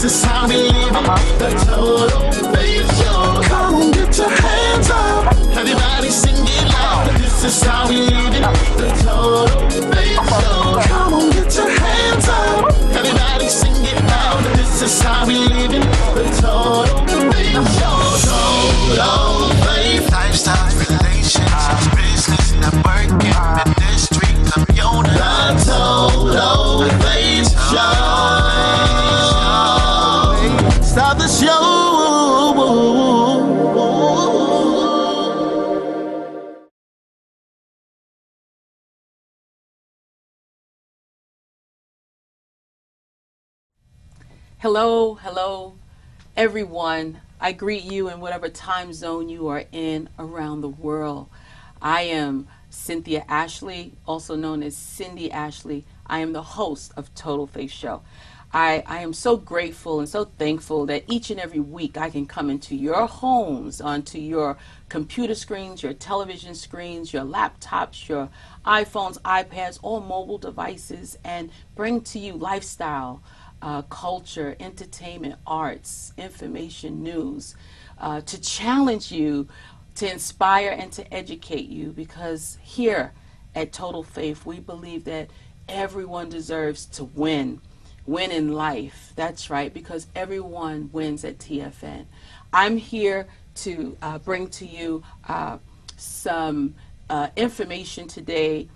This is how we live it. The total faith show. Come on, get your hands up. Everybody sing it loud. This is how we live it. The total faith show. Come on, get your hands up. Everybody sing it loud. This is how we live it. The total faith show. Total faith. Lifestyle, relationships, business, networking, ministry, community. The total faith show. Start the show. Hello, hello, everyone. I greet you in whatever time zone you are in around the world. I am Cynthia Ashley, also known as Cindy Ashley. I am the host of Total Faith Show. I am so grateful and so thankful that each and every week I can come into your homes, onto your computer screens, your television screens, your laptops, your iPhones, iPads, all mobile devices, and bring to you lifestyle, culture, entertainment, arts, information, news, to challenge you, to inspire and to educate you, because here at Total Faith, we believe that everyone deserves to win in life. That's right, because everyone wins at TFN. I'm here to bring to you some information today,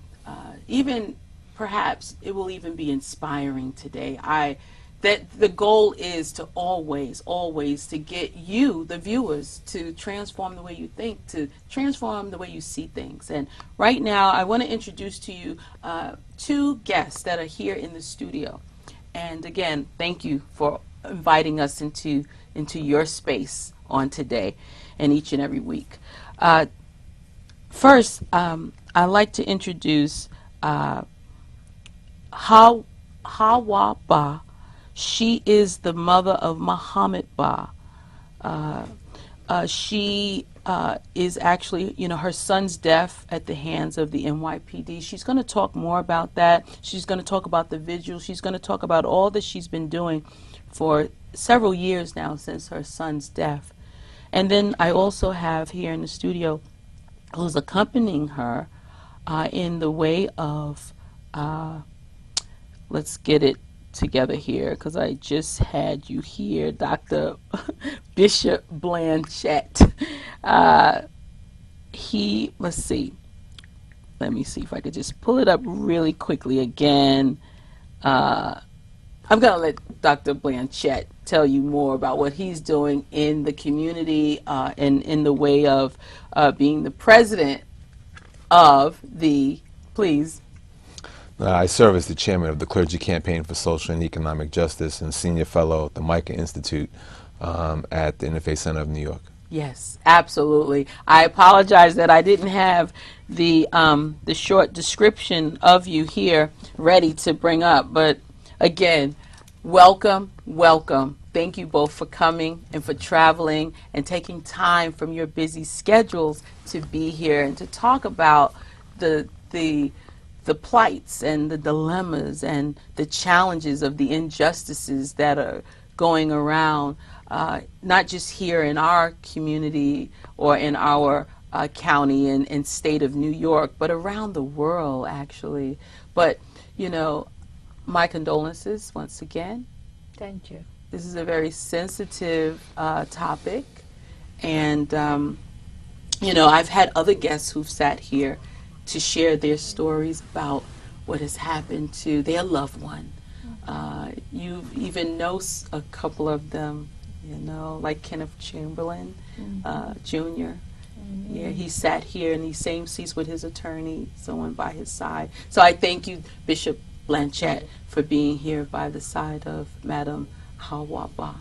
even perhaps it will even be inspiring today. That the goal is to always to get you, the viewers, to transform the way you think, to transform the way you see things. And right now, I want to introduce to you two guests that are here in the studio. And again, thank you for inviting us into your space on today and each and every week. First, I'd like to introduce Hawa Bah. She is the mother of Mohamed Bah. She is actually, her son's death at the hands of the NYPD. She's going to talk more about that. She's going to talk about the vigil. She's going to talk about all that she's been doing for several years now since her son's death. And then I also have here in the studio who's accompanying her in the way of, let's get it together here, because I just had you here, Dr. Bishop Blanchett. Let me see if I could just pull it up really quickly again. I'm going to let Dr. Blanchett tell you more about what he's doing in the community and in the way of being the president of the, please. I serve as the chairman of the Clergy Campaign for Social and Economic Justice and senior fellow at the Micah Institute at the Interfaith Center of New York. Yes, absolutely. I apologize that I didn't have the short description of you here ready to bring up, but again, welcome. Thank you both for coming and for traveling and taking time from your busy schedules to be here and to talk about the plights and the dilemmas and the challenges of the injustices that are going around, not just here in our community or in our county and state of New York, but around the world, actually. But, my condolences once again. Thank you. This is a very sensitive topic. And, I've had other guests who've sat here to share their stories about what has happened to their loved one. You even know a couple of them, like Kenneth Chamberlain Jr. Yeah, he sat here in these same seats with his attorney, someone by his side. So I thank you, Bishop Blanchett, for being here by the side of Madam Hawa Bah.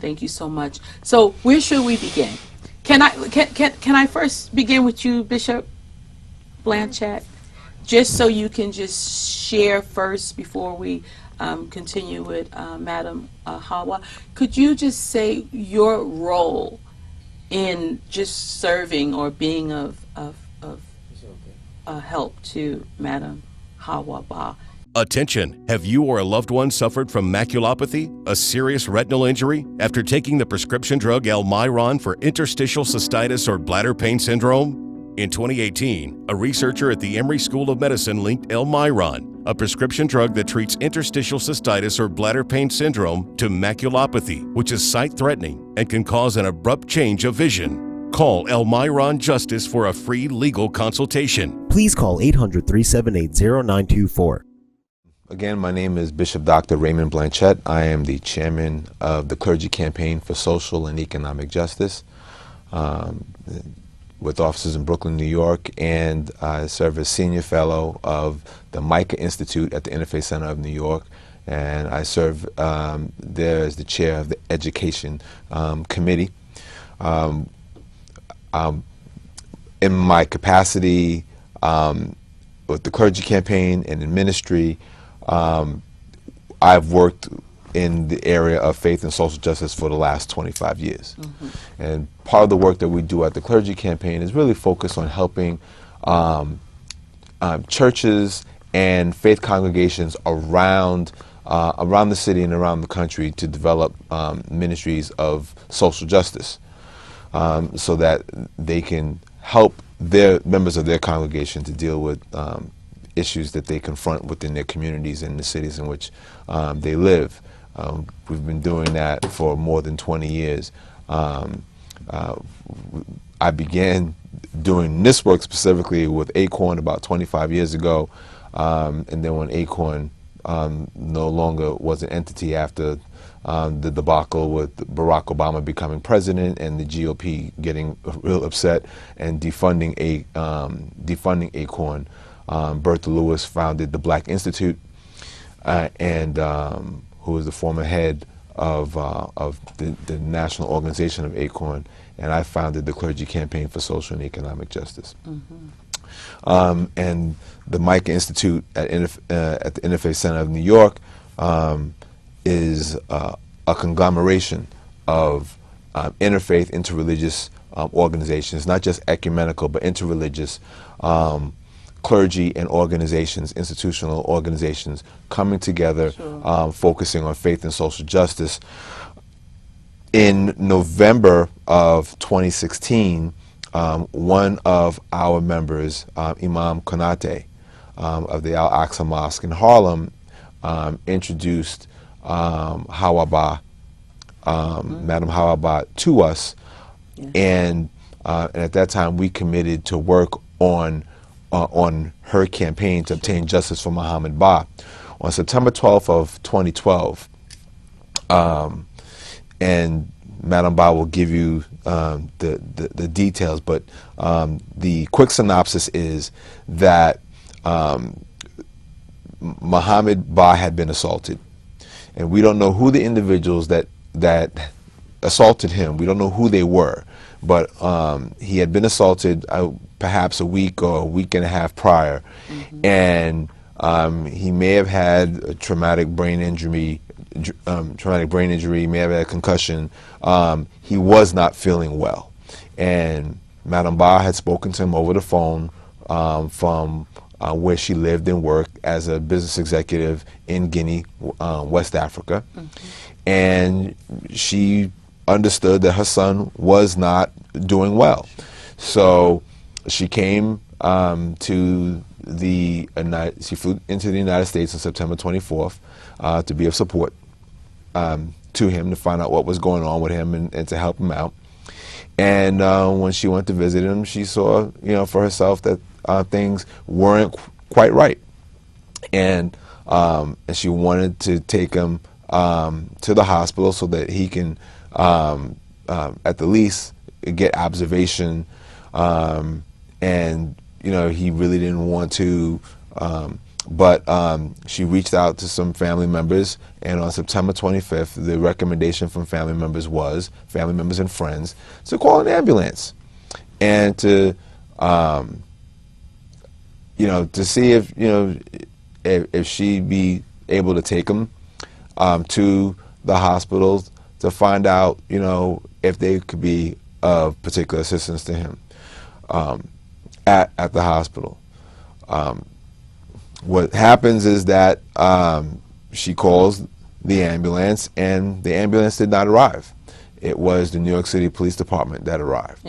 Thank you so much. So where should we begin? Can I first begin with you, Bishop Blanchett, just so you can just share first before we continue with Madam Hawa. Could you just say your role in just serving or being of help to Madam Hawa Bah? Attention! Have you or a loved one suffered from maculopathy, a serious retinal injury, after taking the prescription drug Almiron for interstitial cystitis or bladder pain syndrome? In 2018, a researcher at the Emory School of Medicine linked Almiron, a prescription drug that treats interstitial cystitis or bladder pain syndrome, to maculopathy, which is sight-threatening and can cause an abrupt change of vision. Call Almiron Justice for a free legal consultation. Please call 800-378-0924. Again, my name is Bishop Dr. Raymond Blanchette. I am the chairman of the Clergy Campaign for Social and Economic Justice with offices in Brooklyn, New York, and I serve as senior fellow of the Micah Institute at the Interfaith Center of New York, and I serve there as the chair of the Education Committee. In my capacity with the Clergy Campaign and in ministry, I've worked in the area of faith and social justice for the last 25 years. And part of the work that we do at the Clergy Campaign is really focused on helping churches and faith congregations around the city and around the country to develop ministries of social justice so that they can help their members of their congregation to deal with issues that they confront within their communities and the cities in which they live. We've been doing that for more than 20 years. I began doing this work specifically with Acorn about 25 years ago, and then when Acorn no longer was an entity after the debacle with Barack Obama becoming president and the GOP getting real upset and defunding Acorn, Bertha Lewis founded the Black Institute, who was the former head of the national organization of Acorn, and I founded the Clergy Campaign for Social and Economic Justice. And the Micah Institute at the Interfaith Center of New York is a conglomeration of interfaith, interreligious organizations, not just ecumenical, but interreligious clergy and organizations, institutional organizations coming together, focusing on faith and social justice. In November of 2016, one of our members, Imam Konate of the Al-Aqsa Mosque in Harlem, introduced Hawa Bah, Madam Hawa Bah, to us, and at that time we committed to work on her campaign to obtain justice for Mohamed Bah. On September 12th of 2012, and Madam Bah will give you the details, but the quick synopsis is that Mohamed Bah had been assaulted, and we don't know who the individuals that assaulted him. We don't know who they were, but he had been assaulted perhaps a week or a week and a half prior, and he may have had a traumatic brain injury. He may have had a concussion. He was not feeling well, and Madam Bah had spoken to him over the phone from where she lived and worked as a business executive in Guinea, West Africa, and she understood that her son was not doing well. So she came she flew into the United States on September 24th to be of support to him, to find out what was going on with him and to help him out. And when she went to visit him, she saw, for herself that things weren't quite right, and she wanted to take him to the hospital so that he can, at the least, get observation. And he really didn't want to, but she reached out to some family members, and on September 25th, the recommendation from family members and friends, to call an ambulance and to see if she'd be able to take him to the hospital to find out, if they could be of particular assistance to him at the hospital. what happens is that she calls the ambulance, and the ambulance did not arrive. It was the New York City Police Department that arrived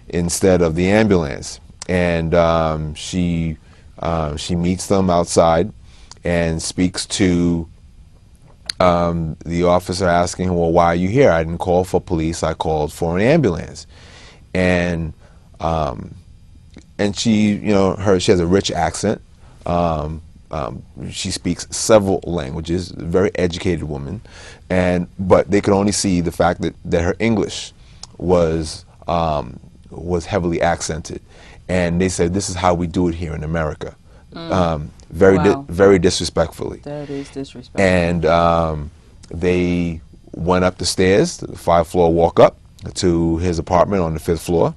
instead of the ambulance. And she meets them outside and speaks to the officer, asking, well, why are you here? I didn't call for police, I called for an ambulance. And she, you know, she has a rich accent. She speaks several languages, a very educated woman, but they could only see the fact that her English was heavily accented, and they said, this is how we do it here in America. Very disrespectfully. That is disrespectful. And they went up the stairs, the 5th floor walk up to his apartment on the 5th floor.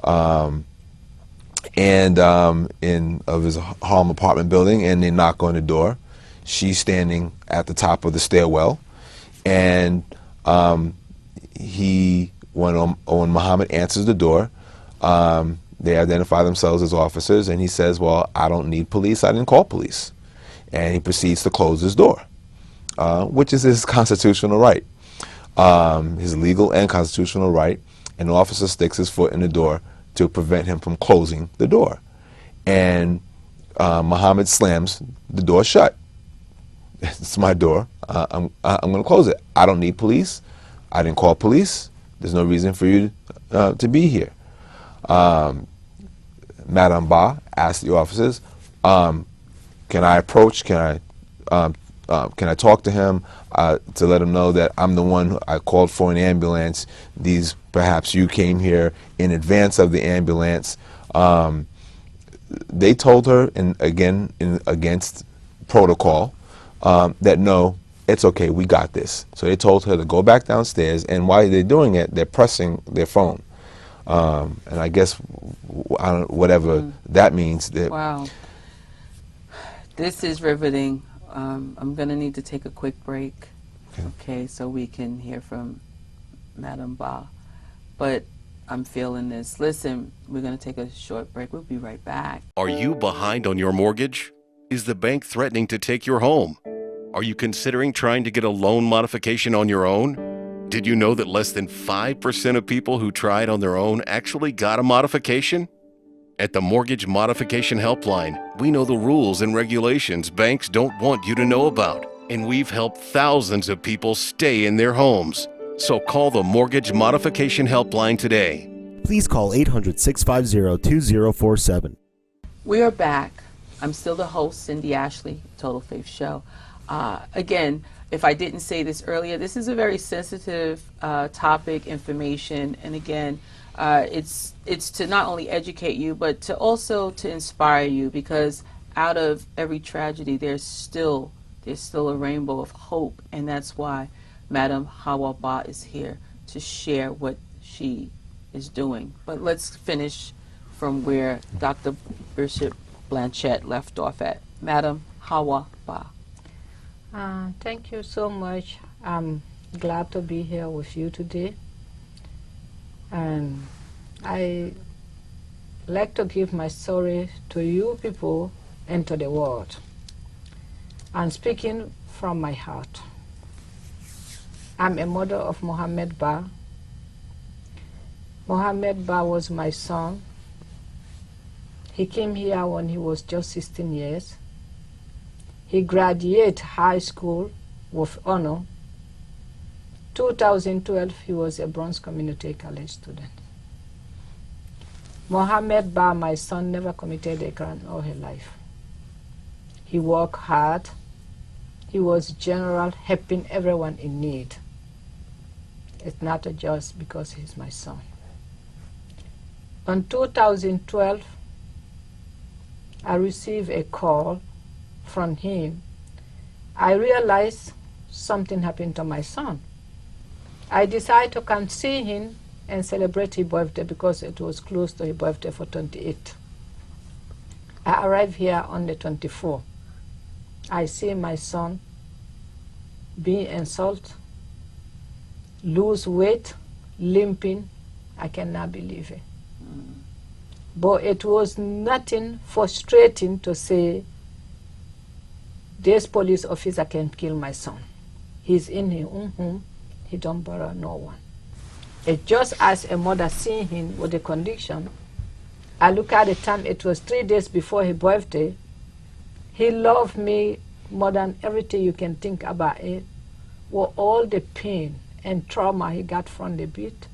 Of his Harlem apartment building, and they knock on the door. She's standing at the top of the stairwell, and when Mohamed answers the door, they identify themselves as officers, and he says, well, I don't need police, I didn't call police. And he proceeds to close his door, which is his constitutional right, his legal and constitutional right. And the officer sticks his foot in the door to prevent him from closing the door. And Mohamed slams the door shut. It's my door. I'm going to close it. I don't need police. I didn't call police. There's no reason for you to be here. Madame Bah asked the officers, can I approach? Can I talk to him to let him know that I'm the one I called for an ambulance? Perhaps you came here in advance of the ambulance. They told her, and again, against protocol, that no, it's okay, we got this. So they told her to go back downstairs, and while they're doing it, they're pressing their phone. And I guess, whatever that means. Wow. This is riveting. I'm going to need to take a quick break, okay, so we can hear from Madame Bah. But I'm feeling this. Listen, we're going to take a short break. We'll be right back. Are you behind on your mortgage? Is the bank threatening to take your home? Are you considering trying to get a loan modification on your own? Did you know that less than 5% of people who tried on their own actually got a modification? At the Mortgage Modification Helpline, we know the rules and regulations banks don't want you to know about, and we've helped thousands of people stay in their homes. So call the Mortgage Modification Helpline today. Please call 800-650-2047. We are back. I'm still the host, Cindy Ashley, Total Faith Show. Again, if I didn't say this earlier, this is a very sensitive topic, information, and again, it's to not only educate you, but to also to inspire you, because out of every tragedy, there's still a rainbow of hope, and that's why Madam Hawa Bah is here to share what she is doing. But let's finish from where Dr. Bishop Blanchette left off at. Madam Hawa Bah. Thank you so much. I'm glad to be here with you today. And I like to give my story to you people and to the world. I'm speaking from my heart. I'm a mother of Mohamed Bah. Mohamed Bah was my son. He came here when he was just 16 years. He graduated high school with honor. 2012, he was a Bronx Community College student. Mohamed Bah, my son, never committed a crime all his life. He worked hard. He was general, helping everyone in need. It's not just because he's my son. In 2012, I received a call from him. I realized something happened to my son. I decided to come see him and celebrate his birthday because it was close to his birthday for 28th. I arrived here on the 24th. I see my son being insulted, lose weight, limping. I cannot believe it. But it was nothing frustrating to say this police officer can kill my son. He's in his own home. He don't bother no one. It's just as a mother seeing him with the conviction. I look at the time, it was 3 days before his birthday. He loved me more than everything you can think about it. With all the pain and trauma he got from the beat,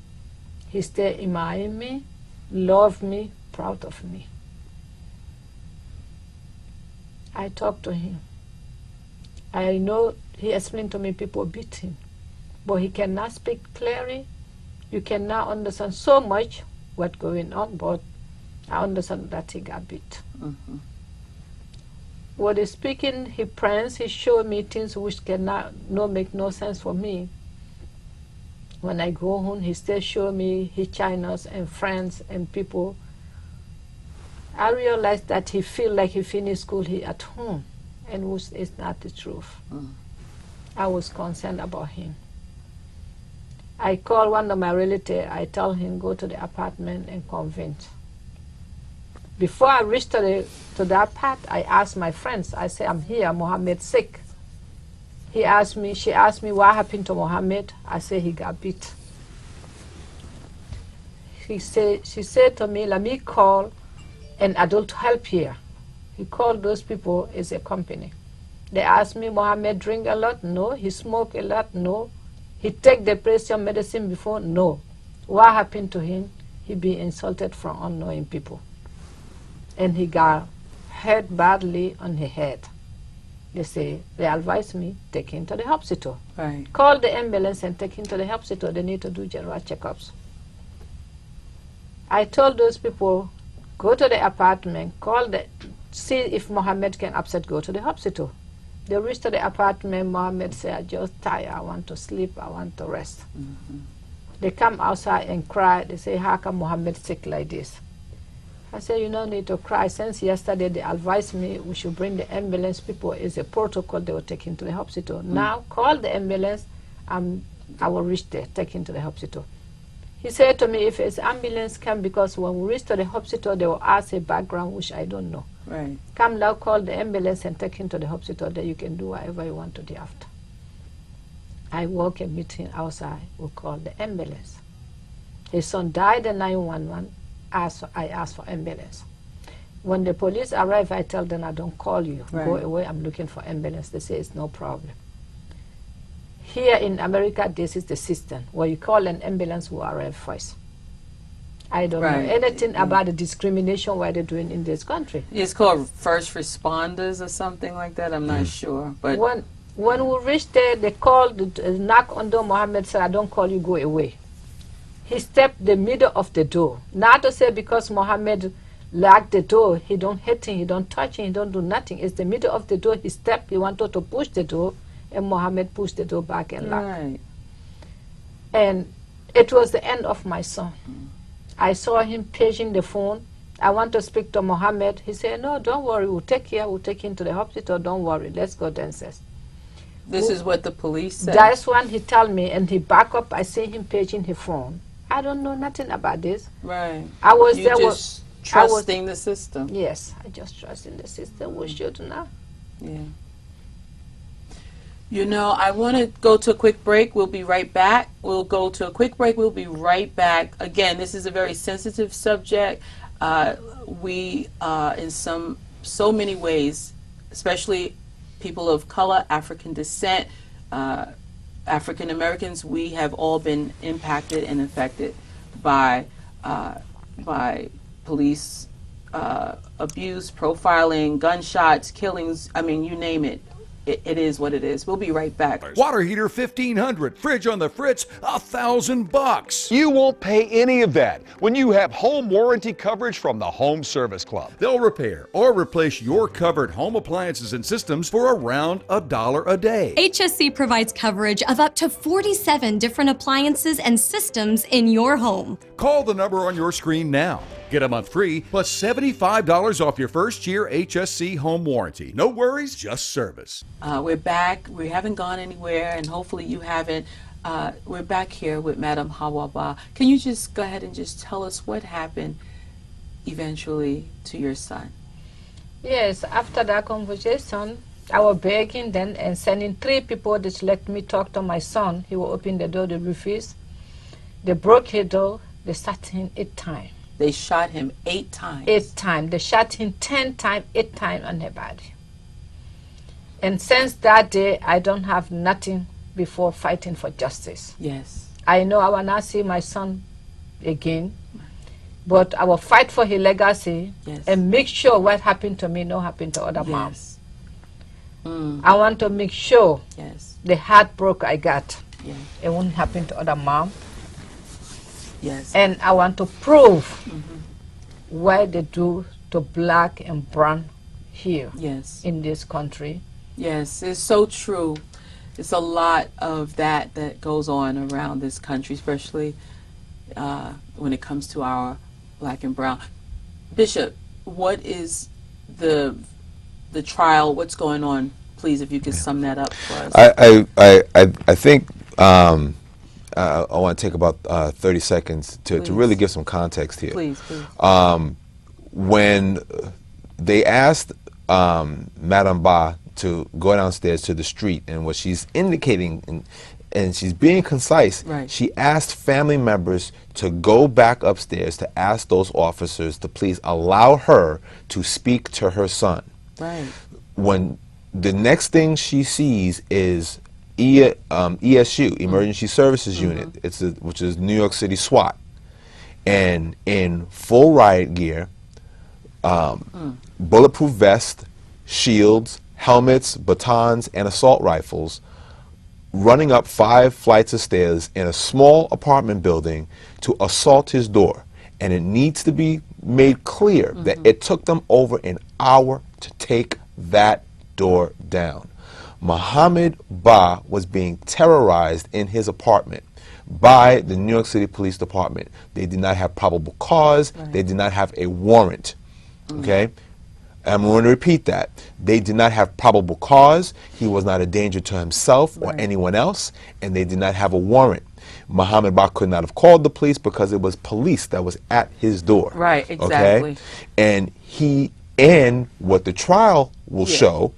he stayed in Miami, loved me, proud of me. I talked to him. I know he explained to me people beat him, but he cannot speak clearly. You cannot understand so much what's going on, but I understand that he got beat. Mm-hmm. When he's speaking, he prays, he shows me things which cannot make no sense for me. When I go home, he still show me his Chinas and friends and people. I realized that he feel like he finished school here at home, and which is not the truth. I was concerned about him. I called one of my relatives. I tell him go to the apartment and convince. Before I reached to that part, I asked my friends. I said, I'm here, Mohamed sick. She asked me, what happened to Mohamed? I said, he got beat. She said to me, let me call an adult help here. He called those people, it's a company. They asked me, Mohamed drink a lot? No. He smoke a lot? No. He take the pressure medicine before? No. What happened to him? He be insulted from unknowing people. And he got hurt badly on his head. They advised me, take him to the hospital. Right. Call the ambulance and take him to the hospital. They need to do general checkups. I told those people, go to the apartment, see if Mohamed can upset, go to the hospital. They reached to the apartment. Mohamed said, I'm just tired. I want to sleep. I want to rest. Mm-hmm. They come outside and cry. They say, how come Mohamed sick like this? I said, you don't need to cry. Since yesterday they advised me we should bring the ambulance. People, it's a protocol. They will take him to the hospital. Now call the ambulance. I will reach there, take him to the hospital. He said to me, if it's ambulance, come, because when we reach to the hospital, they will ask a background, which I don't know. Right. Come now, call the ambulance and take him to the hospital. Then you can do whatever you want to do after. I walk and meet him outside. We call the ambulance. His son died in 911. I asked for ambulance. When the police arrive, I tell them, I don't call you. Right. Go away, I'm looking for ambulance. They say it's no problem. Here in America, this is the system where you call an ambulance who arrive first. I don't know anything about the discrimination what they're doing in this country. It's called first responders or something like that. I'm not sure. But when we reached there, they called, knock on the door. Mohamed said, I don't call you, go away. He stepped the middle of the door. Not to say because Mohamed locked the door, he don't hit him, he don't touch him, he don't do nothing. It's the middle of the door. He stepped, he wanted to push the door, and Mohamed pushed the door back and locked. right. And it was the end of my son. I saw him paging the phone. I want to speak to Mohamed. He said, no, don't worry, we'll take him to the hospital, don't worry, let's go downstairs. This is what the police said. That's when he told me, and he back up. I see him paging his phone. I don't know nothing about this. Right. I was you there. Just trusting the system. Yes, I just trust in the system. We should now. Yeah. You know, I want to go to a quick break. We'll be right back. We'll go to a quick break. We'll be right back. Again, this is a very sensitive subject. We, in so many ways, especially people of color, African descent, African Americans, we have all been impacted and affected by police abuse, profiling, gunshots, killings. I mean, you name it. It is what it is. We'll be right back. Water heater $1,500. Fridge on the fritz $1,000. You won't pay any of that when you have home warranty coverage from the Home Service Club. They'll repair or replace your covered home appliances and systems for around $1 a day. HSC provides coverage of up to 47 different appliances and systems in your home. Call the number on your screen now. Get a month free plus $75 off your first year HSC home warranty. No worries, just service. We're back. We haven't gone anywhere, and hopefully you haven't. We're back here with Madam Hawa Bah. Can you just go ahead and just tell us what happened eventually to your son? Yes, after that conversation, I was begging then and sending 3 people that let me talk to my son. He will open the door, they refused. They broke his door, they shot him 8 times. They shot him 8 times? 8 times. They shot him 10 times, 8 times on the body. And since that day, I don't have nothing before fighting for justice. Yes. I know I will not see my son again, but I will fight for his legacy and make sure what happened to me not happen to other moms. I want to make sure the heartbreak I got, it won't happen to other mom. Yes. And I want to prove what they do to black and brown here in this country. Yes, it's so true. It's a lot of that goes on around this country, especially when it comes to our black and brown. Bishop, what is the trial? What's going on? Please, if you could sum that up for us. I think I want to take about 30 seconds to really give some context here. Please, please. When they asked Madame Bah to go downstairs to the street, and what she's indicating, and she's being concise, she asked family members to go back upstairs to ask those officers to please allow her to speak to her son. Right. When the next thing she sees is ESU, Emergency Services Unit, which is New York City SWAT, and in full riot gear, bulletproof vest, shields, helmets, batons, and assault rifles, running up 5 flights of stairs in a small apartment building to assault his door. And it needs to be made clear that it took them over an hour to take that door down. Mohamed Bah was being terrorized in his apartment by the New York City Police Department. They did not have probable cause. They did not have a warrant. Okay? I'm going to repeat that. They did not have probable cause. He was not a danger to himself or anyone else, and they did not have a warrant. Mohamed Bah could not have called the police because it was police that was at his door. Right, exactly. Okay? And what the trial will show,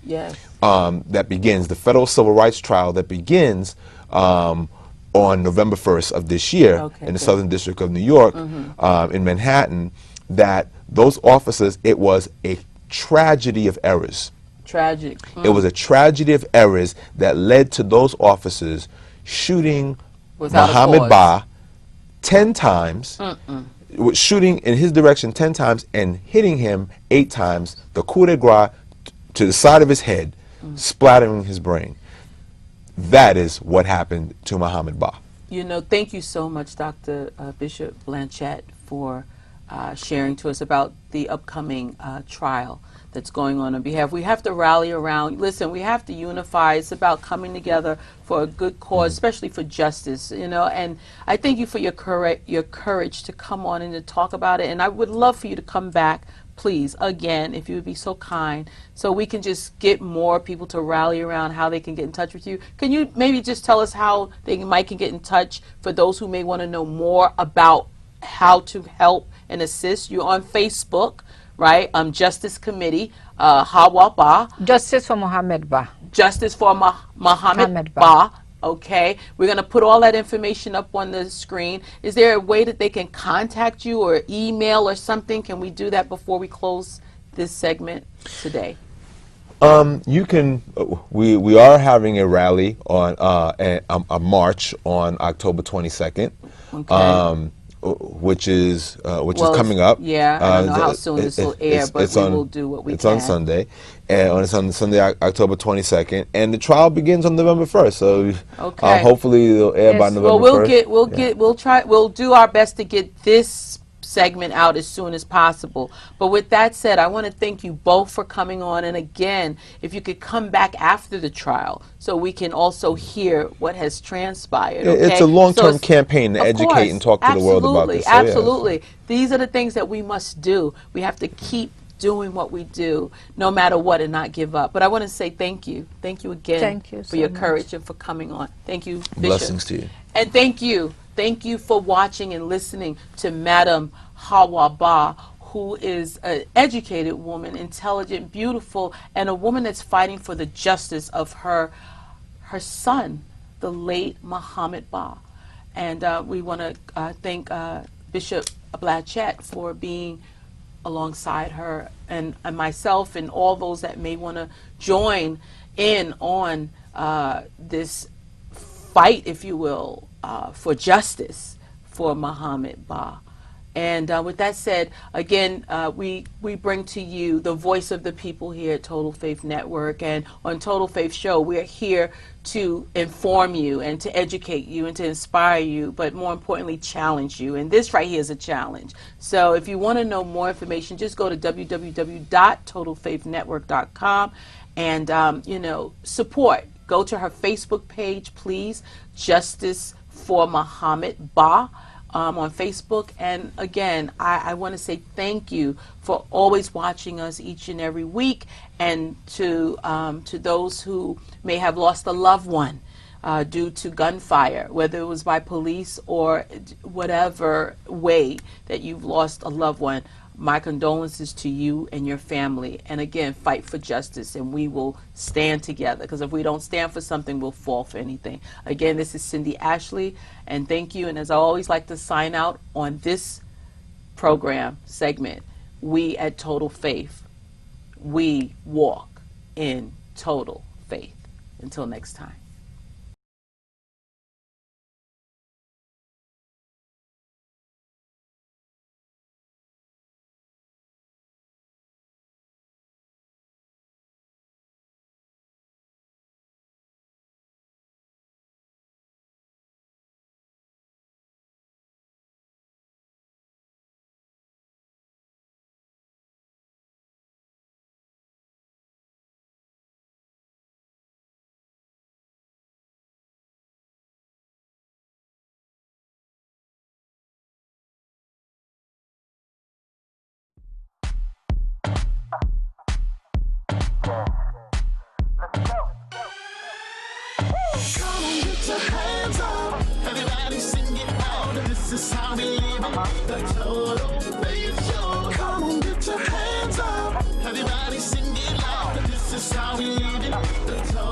that begins, the federal civil rights trial that begins on November 1st of this year in the Southern District of New York, in Manhattan, that those officers, it was a tragedy of errors. Tragic. It was a tragedy of errors that led to those officers shooting Mohamed Bah 10 times, shooting in his direction 10 times and hitting him 8 times, the coup de grace to the side of his head, splattering his brain. That is what happened to Mohamed Bah. You know, thank you so much, Dr. Bishop Blanchette, for sharing to us about the upcoming trial that's going on behalf. We have to rally around. Listen, we have to unify. It's about coming together for a good cause, especially for justice. You know, and I thank you for your courage to come on and to talk about it. And I would love for you to come back, please, again, if you would be so kind, so we can just get more people to rally around, how they can get in touch with you. Can you maybe just tell us how they can get in touch for those who may want to know more about how to help and assist? You on Facebook, right? Justice Committee, Hawa Bah. Justice for Mohamed Bah. Justice for Mohamed Bah. Okay, we're going to put all that information up on the screen. Is there a way that they can contact you or email or something? Can we do that before we close this segment today? You can. We are having a rally on a march on October 22nd. Okay. Which is coming up. Yeah, I don't know how soon this will air, but we will do what we can. It's on Sunday, and it's on Sunday, October 22nd, and the trial begins on November 1st. So hopefully it'll air by November 1st. We'll do our best to get this segment out as soon as possible. But with that said, I want to thank you both for coming on, and again, if you could come back after the trial so we can also hear what has transpired. Okay? It's a long-term campaign to educate and talk to the world about this. So absolutely. These are the things that we must do. We have to keep doing what we do no matter what and not give up. But I want to say thank you. Thank you again for your courage and for coming on. Thank you, Bishop. Blessings to you. And thank you. Thank you for watching and listening to Madam Hawa Bah, who is an educated woman, intelligent, beautiful, and a woman that's fighting for the justice of her son, the late Mohamed Bah. And we want to thank Bishop Blatchett for being alongside her and myself and all those that may want to join in on this fight, if you will, for justice for Mohamed Bah. And with that said, again, we bring to you the voice of the people here at Total Faith Network. And on Total Faith Show, we're here to inform you and to educate you and to inspire you, but more importantly, challenge you. And this right here is a challenge. So if you want to know more information, just go to www.totalfaithnetwork.com and, you know, support. Go to her Facebook page, please, Justice for Mohamed Bah. On Facebook. And again, I want to say thank you for always watching us each and every week, and to those who may have lost a loved one due to gunfire, whether it was by police or whatever way that you've lost a loved one. My condolences to you and your family. And again, fight for justice, and we will stand together, because if we don't stand for something, we'll fall for anything. Again, this is Cindy Ashley, and thank you. And as I always like to sign out on this program segment, we at Total Faith, we walk in total faith. Until next time. Come on, get your hands up. Everybody sing it out. This is how we live it. The Total Faith Show. Come on, get your hands up. Everybody sing it loud. This is how we live it. The Total